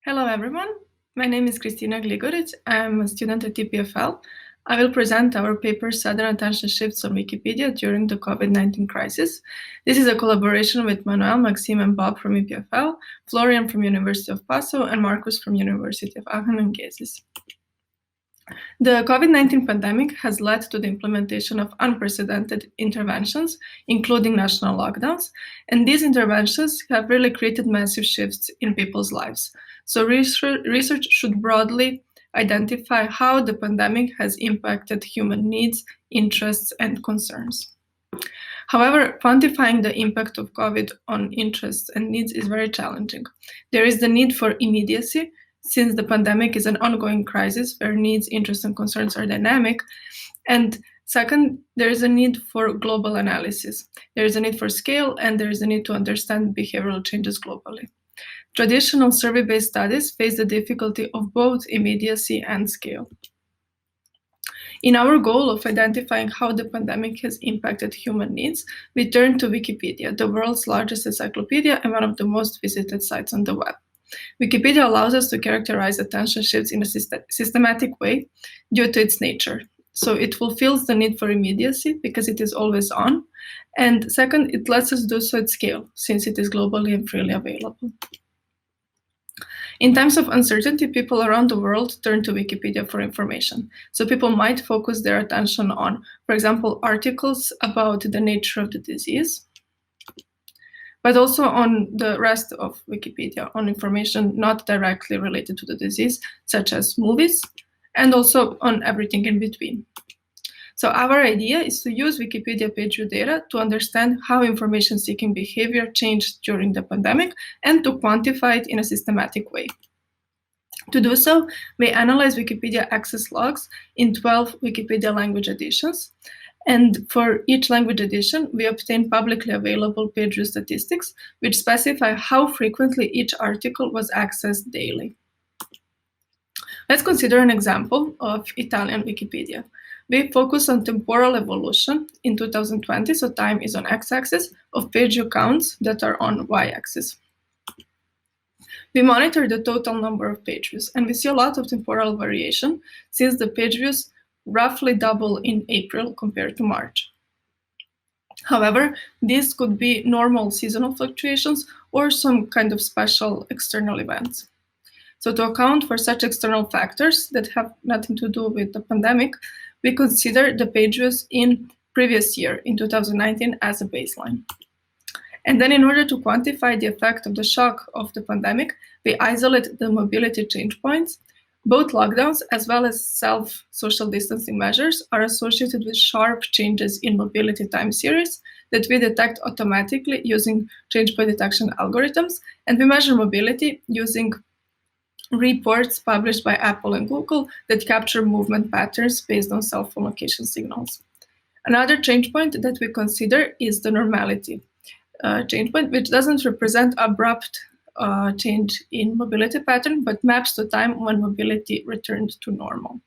Hello everyone, my name is Kristina Gligorić. I'm a student at TPFL. I will present our paper Sudden Attention Shifts on Wikipedia during the COVID-19 crisis. This is a collaboration with Manuel, Maxime and Bob from EPFL, Florian from University of Paso, and Marcus from University of Aachen and Gezis. The COVID-19 pandemic has led to the implementation of unprecedented interventions, including national lockdowns, and these interventions have really created massive shifts in people's lives. So research should broadly identify how the pandemic has impacted human needs, interests, and concerns. However, quantifying the impact of COVID on interests and needs is very challenging. There is the need for immediacy, since the pandemic is an ongoing crisis where needs, interests, and concerns are dynamic. And second, there is a need for global analysis. There is a need for scale, and there is a need to understand behavioral changes globally. Traditional survey-based studies face the difficulty of both immediacy and scale. In our goal of identifying how the pandemic has impacted human needs, we turn to Wikipedia, the world's largest encyclopedia and one of the most visited sites on the web. Wikipedia allows us to characterize attention shifts in a systematic way due to its nature. So it fulfills the need for immediacy because it is always on. And second, it lets us do so at scale, since it is globally and freely available. In times of uncertainty, people around the world turn to Wikipedia for information. So people might focus their attention on, for example, articles about the nature of the disease, but also on the rest of Wikipedia, on information not directly related to the disease, such as movies, and also on everything in between. So our idea is to use Wikipedia page view data to understand how information-seeking behavior changed during the pandemic and to quantify it in a systematic way. To do so, we analyze Wikipedia access logs in 12 Wikipedia language editions. And for each language edition, we obtain publicly available page view statistics, which specify how frequently each article was accessed daily. Let's consider an example of Italian Wikipedia. We focus on temporal evolution in 2020, so time is on x-axis, of page view counts that are on y-axis. We monitor the total number of page views, and we see a lot of temporal variation since the page views roughly double in April compared to March. However, these could be normal seasonal fluctuations or some kind of special external events. So to account for such external factors that have nothing to do with the pandemic, we consider the page views in previous year, in 2019, as a baseline. And then in order to quantify the effect of the shock of the pandemic, we isolate the mobility change points. Both lockdowns as well as social distancing measures are associated with sharp changes in mobility time series that we detect automatically using change point detection algorithms, and we measure mobility using reports published by Apple and Google that capture movement patterns based on cell phone location signals. Another change point that we consider is the normality change point, which doesn't represent abrupt change in mobility pattern, but maps to time when mobility returned to normal.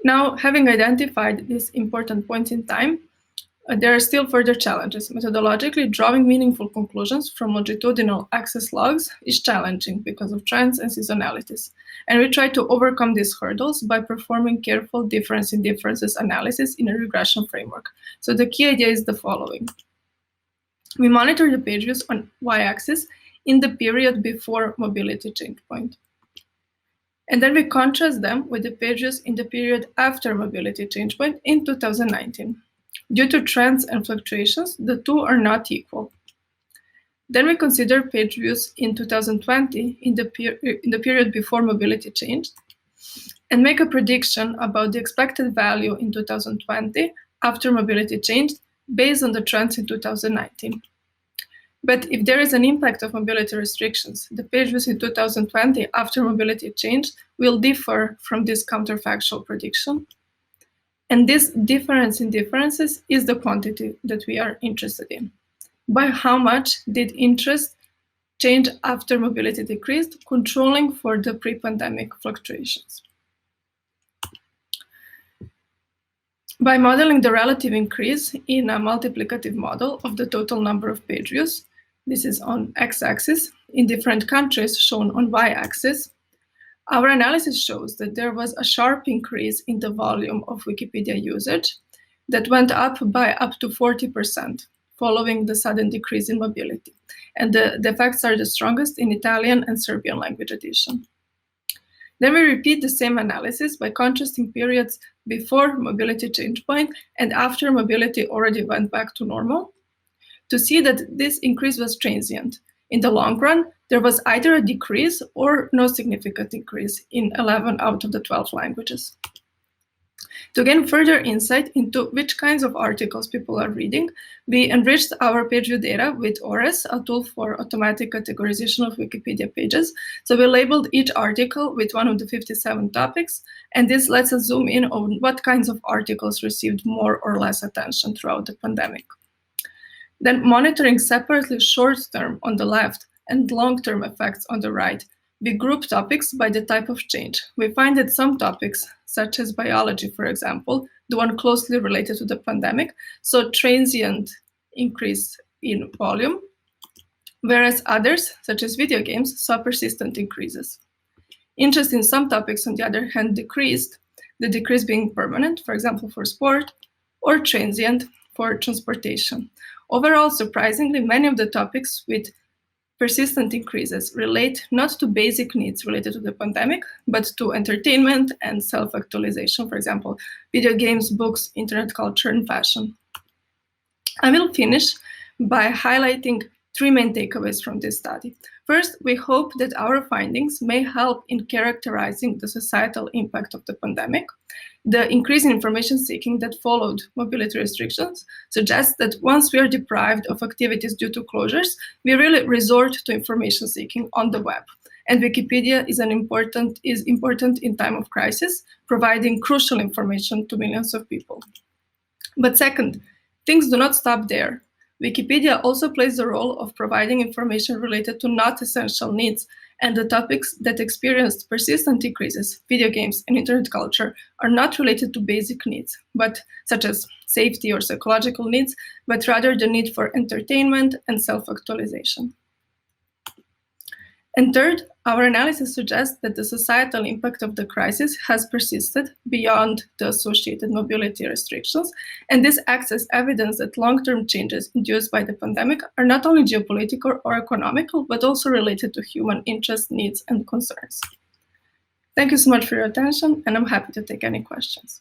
Now, having identified these important points in time, there are still further challenges. Methodologically, drawing meaningful conclusions from longitudinal access logs is challenging because of trends and seasonalities. And we try to overcome these hurdles by performing careful difference in differences analysis in a regression framework. So the key idea is the following. We monitor the page views on y-axis in the period before mobility change point. And then we contrast them with the page views in the period after mobility change point in 2019. Due to trends and fluctuations, the two are not equal. Then we consider page views in 2020 in the period before mobility changed and make a prediction about the expected value in 2020 after mobility changed based on the trends in 2019. But if there is an impact of mobility restrictions, the page views in 2020 after mobility changed will differ from this counterfactual prediction. And this difference in differences is the quantity that we are interested in. By how much did interest change after mobility decreased, controlling for the pre-pandemic fluctuations? By modeling the relative increase in a multiplicative model of the total number of page views, this is on x-axis, in different countries shown on y-axis, our analysis shows that there was a sharp increase in the volume of Wikipedia usage that went up by up to 40%, following the sudden decrease in mobility. And the effects are the strongest in Italian and Serbian language edition. Then we repeat the same analysis by contrasting periods before mobility change point and after mobility already went back to normal, to see that this increase was transient. In the long run, there was either a decrease or no significant increase in 11 out of the 12 languages. To gain further insight into which kinds of articles people are reading, we enriched our page view data with ORES, a tool for automatic categorization of Wikipedia pages. So we labeled each article with one of the 57 topics, and this lets us zoom in on what kinds of articles received more or less attention throughout the pandemic. Then monitoring separately short-term on the left and long-term effects on the right, we group topics by the type of change. We find that some topics, such as biology, for example, the one closely related to the pandemic, saw transient increase in volume, whereas others, such as video games, saw persistent increases. Interest in some topics, on the other hand, decreased, the decrease being permanent, for example, for sport, or transient for transportation. Overall, surprisingly, many of the topics with persistent increases relate not to basic needs related to the pandemic, but to entertainment and self-actualization, for example, video games, books, internet culture, and fashion. I will finish by highlighting three main takeaways from this study. First, we hope that our findings may help in characterizing the societal impact of the pandemic. The increase in information seeking that followed mobility restrictions suggests that once we are deprived of activities due to closures, we really resort to information seeking on the web. And Wikipedia is important in time of crisis, providing crucial information to millions of people. But second, things do not stop there. Wikipedia also plays the role of providing information related to not essential needs, and the topics that experienced persistent increases, video games and internet culture, are not related to basic needs, but such as safety or psychological needs, but rather the need for entertainment and self-actualization. And third, our analysis suggests that the societal impact of the crisis has persisted beyond the associated mobility restrictions, and this acts as evidence that long-term changes induced by the pandemic are not only geopolitical or economical, but also related to human interests, needs, and concerns. Thank you so much for your attention, and I'm happy to take any questions.